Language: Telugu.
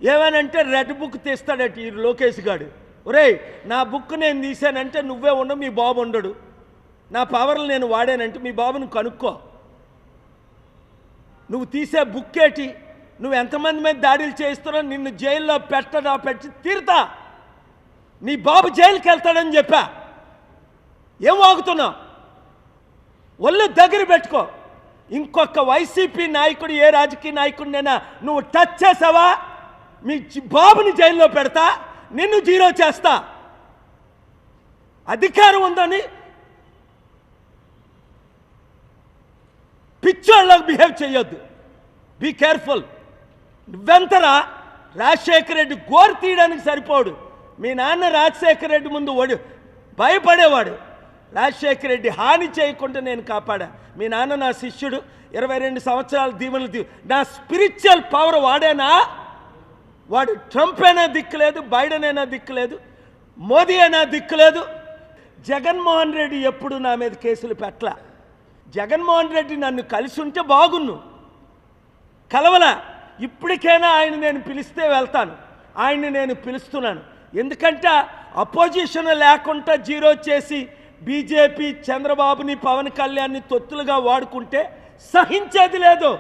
ఏమనంటే రెడ్ బుక్ తీస్తాడట ఈ లోకేష్ గాడు. ఒరేయ్, నా బుక్ నేను తీసానంటే నువ్వే ఉండవు, మీ బాబు ఉండడు. నా పవర్లు నేను వాడానంటే మీ బాబుని కనుక్కో. నువ్వు తీసే బుక్ ఏంటి? నువ్వు ఎంతమంది మీద దాడులు చేస్తున్నావు? నిన్ను జైల్లో పెట్టి తీరుతా. నీ బాబు జైలుకి వెళ్తాడని చెప్పా. ఏం వాగుతున్నావు? ఒళ్ళు దగ్గర పెట్టుకో. ఇంకొక వైసీపీ నాయకుడు, ఏ రాజకీయ నాయకుడినైనా నువ్వు టచ్ చేసావా, మీ బాబుని జైల్లో పెడతా, నిన్ను జీరో చేస్తా. అధికారం ఉందని పిచ్చోళ్ళకి బిహేవ్ చేయొద్దు. Be careful. నువ్వెంతరా? రాజశేఖర రెడ్డి గోరు తీయడానికి సరిపోడు. మీ నాన్న రాజశేఖర రెడ్డి ముందు భయపడేవాడు. రాజశేఖర రెడ్డి హాని చేయకుండా నేను కాపాడా. మీ నాన్న నా శిష్యుడు, 22 సంవత్సరాల దీవెనలు. నా స్పిరిచువల్ పవర్ వాడేనా? వాడు ట్రంప్ అయినా దిక్కులేదు, బైడెన్ అయినా దిక్కులేదు, మోదీ అయినా దిక్కులేదు. జగన్మోహన్ రెడ్డి ఎప్పుడు నా మీద కేసులు పెట్టలా. జగన్మోహన్ రెడ్డి నన్ను కలిసి ఉంటే బాగున్ను, కలవలా. ఇప్పటికైనా ఆయన నేను పిలిస్తే వెళ్తాను. ఆయన్ని నేను పిలుస్తున్నాను. ఎందుకంటే అపోజిషన్ లేకుండా జీరో చేసి బీజేపీ చంద్రబాబుని, పవన్ కళ్యాణ్ని తొత్తులుగా వాడుకుంటే సహించేది లేదు.